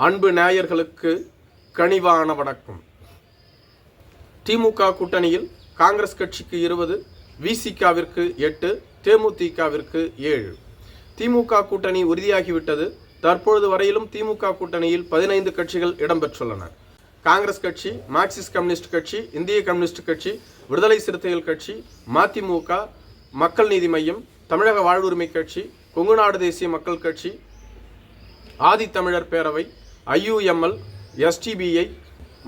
அன்பு நேயர்களுக்கு கனிவான வணக்கம். திமுக கூட்டணியில் காங்கிரஸ் கட்சிக்கு 20, விசிகாவிற்கு 8, தேமுதிகவிற்கு 7. திமுக கூட்டணி உறுதியாகிவிட்டது. தற்பொழுது வரையிலும் திமுக கூட்டணியில் 15 கட்சிகள் இடம்பெற்றுள்ளன. காங்கிரஸ் கட்சி, மார்க்சிஸ்ட் கம்யூனிஸ்ட் கட்சி, இந்திய கம்யூனிஸ்ட் கட்சி, விடுதலை சிறுத்தைகள் கட்சி, மதிமுக, மக்கள் நீதி மய்யம், தமிழக வாழ்வுரிமை கட்சி, கொங்குநாடு தேசிய மக்கள் கட்சி, ஆதித்தமிழர் பேரவை, IUML, STBI,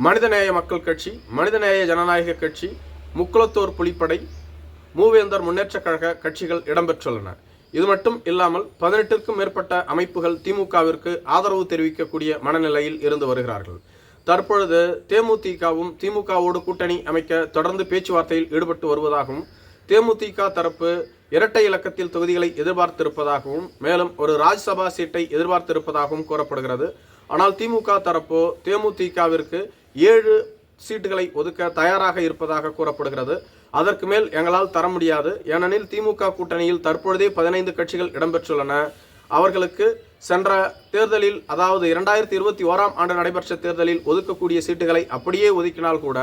மனிதநேய மக்கள் கட்சி, மனிதநேய ஜனநாயக கட்சி, முக்குளத்தோர் புலிப்படை, மூவேந்தர் முன்னேற்ற கழக கட்சிகள் இடம்பெற்றுள்ளன. இது மட்டும் இல்லாமல் 18க்கும் மேற்பட்ட அமைப்புகள் திமுகவிற்கு ஆதரவு தெரிவிக்கக்கூடிய மனநிலையில் இருந்து வருகிறார்கள். தற்பொழுது தேமுதிகவும் திமுகவோடு கூட்டணி அமைக்க தொடர்ந்து பேச்சுவார்த்தையில் ஈடுபட்டு வருவதாகவும், தேமுதிக தரப்பு இரட்டை இலக்கத்தில் தொகுதிகளை எதிர்பார்த்திருப்பதாகவும், மேலும் ஒரு ராஜ்யசபா சீட்டை எதிர்பார்த்திருப்பதாகவும் கூறப்படுகிறது. ஆனால் திமுக தரப்போ தேமுதிகவிற்கு 7 சீட்டுகளை ஒதுக்க தயாராக இருப்பதாக கூறப்படுகிறது. அதற்கு மேல் எங்களால் தர முடியாது. ஏனெனில் திமுக கூட்டணியில் தற்பொழுதே 15 கட்சிகள் இடம்பெற்றுள்ளன. அவர்களுக்கு சென்ற தேர்தலில், அதாவது 2021ஆம் ஆண்டு நடைபெற்ற தேர்தலில் ஒதுக்கக்கூடிய சீட்டுகளை அப்படியே ஒதுக்கினால் கூட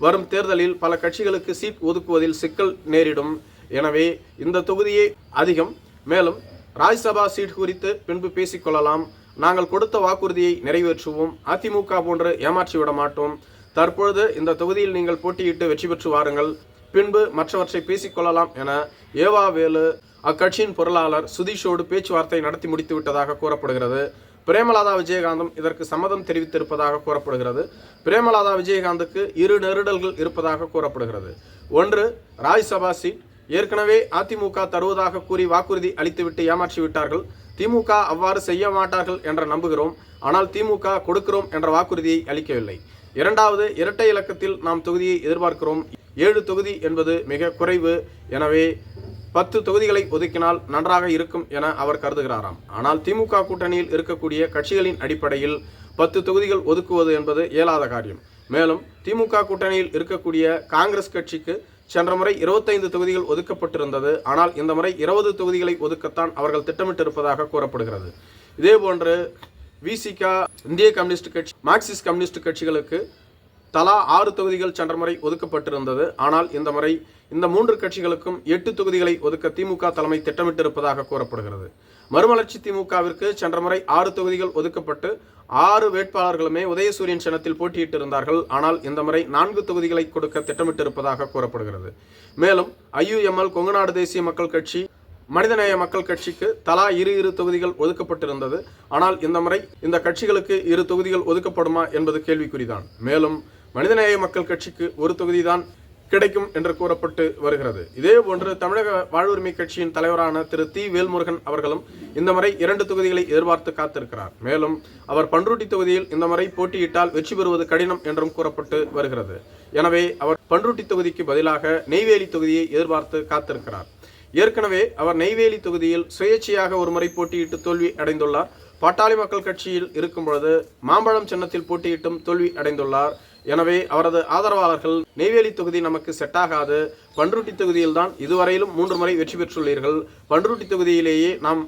வரும் தேர்தலில் பல கட்சிகளுக்கு சீட் ஒதுக்குவதில் சிக்கல் நேரிடும். எனவே இந்த தொகுதியே அதிகம். மேலும் ராஜ்யசபா சீட் குறித்து பின்பு பேசிக்கொள்ளலாம். நாங்கள் கொடுத்த வாக்குறுதியை நிறைவேற்றுவோம். அதிமுக போன்று ஏமாற்றி விட மாட்டோம். தற்பொழுது இந்த தொகுதியில் நீங்கள் போட்டியிட்டு வெற்றி பெற்று வாருங்கள், பின்பு மற்றவற்றை பேசிக்கொள்ளலாம் என ஏவாவேலு அக்கட்சியின் பொருளாளர் சுதீஷோடு பேச்சுவார்த்தை நடத்தி முடித்து விட்டதாக கூறப்படுகிறது. பிரேமலதா விஜயகாந்தும் இதற்கு சம்மதம் தெரிவித்திருப்பதாக கூறப்படுகிறது. பிரேமலதா விஜயகாந்துக்கு 2 நெருடல்கள் இருப்பதாக கூறப்படுகிறது. ஒன்று, ராஜ்யசபா சீட். ஏற்கனவே அதிமுக தருவதாக கூறி வாக்குறுதி அளித்துவிட்டு ஏமாற்றி விட்டார்கள். திமுக அவ்வாறு செய்ய மாட்டார்கள் என்ற நம்புகிறோம். ஆனால் திமுக கொடுக்கிறோம் என்ற வாக்குறுதியை அளிக்கவில்லை. இரண்டாவது, இரட்டை இலக்கத்தில் நாம் தொகுதியை எதிர்பார்க்கிறோம். 7 தொகுதி என்பது மிக குறைவு. எனவே 10 தொகுதிகளை ஒதுக்கினால் நன்றாக இருக்கும் என அவர் கருதுகிறாராம். ஆனால் திமுக கூட்டணியில் இருக்கக்கூடிய கட்சிகளின் அடிப்படையில் 10 தொகுதிகள் ஒதுக்குவது என்பது இயலாத காரியம். மேலும் திமுக கூட்டணியில் இருக்கக்கூடிய காங்கிரஸ் கட்சிக்கு சென்ற முறை 25 தொகுதிகள் ஒதுக்கப்பட்டிருந்தது. ஆனால் இந்த முறை 20 தொகுதிகளை ஒதுக்கத்தான் அவர்கள் திட்டமிட்டிருப்பதாக கூறப்படுகிறது. இதேபோன்று விசிகா, இந்திய கம்யூனிஸ்ட் கட்சி, மார்க்சிஸ்ட் கம்யூனிஸ்ட் கட்சிகளுக்கு தலா 6 தொகுதிகள் சென்ற முறை ஒதுக்கப்பட்டிருந்தது. ஆனால் இந்த முறை இந்த 3 கட்சிகளுக்கும் 8 தொகுதிகளை ஒதுக்க திமுக தலைமை திட்டமிட்டிருப்பதாக கூறப்படுகிறது. மறுமலர்ச்சி திமுகவிற்கு சென்ற முறை 6 தொகுதிகள் ஒதுக்கப்பட்டு 6 வேட்பாளர்களுமே உதயசூரியன் சின்னத்தில் போட்டியிட்டிருந்தார்கள். ஆனால் இந்த முறை 4 தொகுதிகளை கொடுக்க திட்டமிட்டிருப்பதாக கூறப்படுகிறது. மேலும் IUML, கொங்குநாடு தேசிய மக்கள் கட்சி, மனிதநேய மக்கள் கட்சிக்கு தலா 2 தொகுதிகள் ஒதுக்கப்பட்டிருந்தது. ஆனால் இந்த முறை இந்த கட்சிகளுக்கு 2 தொகுதிகள் ஒதுக்கப்படுமா என்பது கேள்விக்குறிதான். மேலும் மனிதநேய மக்கள் கட்சிக்கு 1 தொகுதிதான் கிடைக்கும் என்று கூறப்பட்டு வருகிறது. இதேபோன்று தமிழக வாழ்வுரிமை கட்சியின் தலைவரான திரு தி. வேல்முருகன் அவர்களும் இந்த முறை 2 தொகுதிகளை எதிர்பார்த்து காத்திருக்கிறார். மேலும் அவர் பண்ருட்டி தொகுதியில் இந்த முறை போட்டியிட்டால் வெற்றி பெறுவது கடினம் என்றும் கூறப்பட்டு வருகிறது. எனவே அவர் பண்ருட்டி தொகுதிக்கு பதிலாக நெய்வேலி தொகுதியை எதிர்பார்த்து காத்திருக்கிறார். ஏற்கனவே அவர் நெய்வேலி தொகுதியில் சுயேட்சையாக ஒரு முறை போட்டியிட்டு தோல்வி அடைந்துள்ளார். பாட்டாளி மக்கள் கட்சியில் இருக்கும் பொழுது மாம்பழம் சின்னத்தில் போட்டியிட்டும் தோல்வி அடைந்துள்ளார். எனவே அவரது ஆதரவாளர்கள் நெய்வேலி தொகுதி நமக்கு செட் ஆகாது, பண்ருட்டி தொகுதியில் தான் இதுவரையிலும் 3 முறை வெற்றி பெற்றுள்ளீர்கள், பண்ருட்டி தொகுதியிலேயே நாம்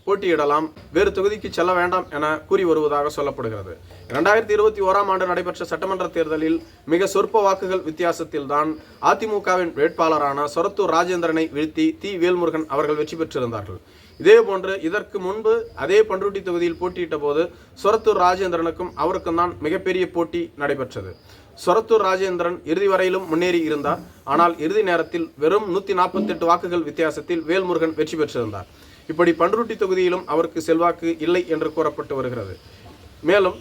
போட்டியிடலாம், வேறு தொகுதிக்கு செல்ல வேண்டாம் என கூறி வருவதாக சொல்லப்படுகிறது. 2021ஆம் ஆண்டு நடைபெற்ற சட்டமன்ற தேர்தலில் மிக சொற்ப வாக்குகள் வித்தியாசத்தில் தான் அதிமுகவின் வேட்பாளரான சொரத்தூர் ராஜேந்திரனை வீழ்த்தி தி. வேல்முருகன் அவர்கள் வெற்றி பெற்றிருந்தார்கள். இதேபோன்று இதற்கு முன்பு அதே பண்ருட்டி தொகுதியில் போட்டியிட்ட போது சொரத்தூர் ராஜேந்திரனுக்கும் அவருக்கும் தான் மிகப்பெரிய போட்டி நடைபெற்றது. சொரத்தூர் ராஜேந்திரன் இறுதி வரையிலும் முன்னேறி இருந்தார். ஆனால் இறுதி நேரத்தில் வெறும் 148 வாக்குகள் வித்தியாசத்தில் வேல்முருகன் வெற்றி பெற்றிருந்தார். இப்படி பண்ருட்டி தொகுதியிலும் அவருக்கு செல்வாக்கு இல்லை என்று கூறப்பட்டு வருகிறது. மேலும்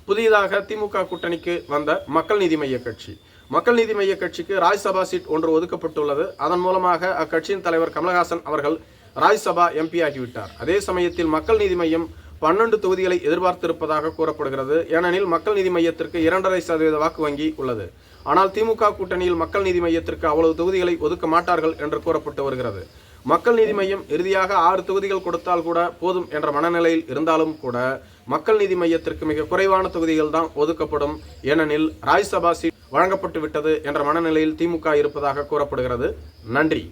புதிதாக திமுக கூட்டணிக்கு வந்த மக்கள் நீதி மய்ய கட்சி, மக்கள் நீதி மய்ய கட்சிக்கு ராஜ்யசபா சீட் ஒன்று ஒதுக்கப்பட்டுள்ளது. அதன் மூலமாக அக்கட்சியின் தலைவர் கமலஹாசன் அவர்கள் ராஜ்யசபா MP ஆகிவிட்டார். அதே சமயத்தில் மக்கள் நீதி மய்யம் 12 தொகுதிகளை எதிர்பார்த்திருப்பதாக கூறப்படுகிறது. ஏனெனில் மக்கள் நீதி மையத்திற்கு 2.5% வாக்கு வங்கி உள்ளது. ஆனால் திமுக கூட்டணியில் மக்கள் நீதி மையத்திற்கு அவ்வளவு தொகுதிகளை ஒதுக்க மாட்டார்கள் என்று கூறப்பட்டு வருகிறது. மக்கள் நீதி மய்யம் இறுதியாக 6 தொகுதிகள் கொடுத்தால் கூட போதும் என்ற மனநிலையில் இருந்தாலும் கூட மக்கள் நீதி மையத்திற்கு மிக குறைவான தொகுதிகள் தான் ஒதுக்கப்படும். ஏனெனில் ராஜ்யசபா சீட் வழங்கப்பட்டு விட்டது என்ற மனநிலையில் திமுக இருப்பதாக கூறப்படுகிறது. நன்றி.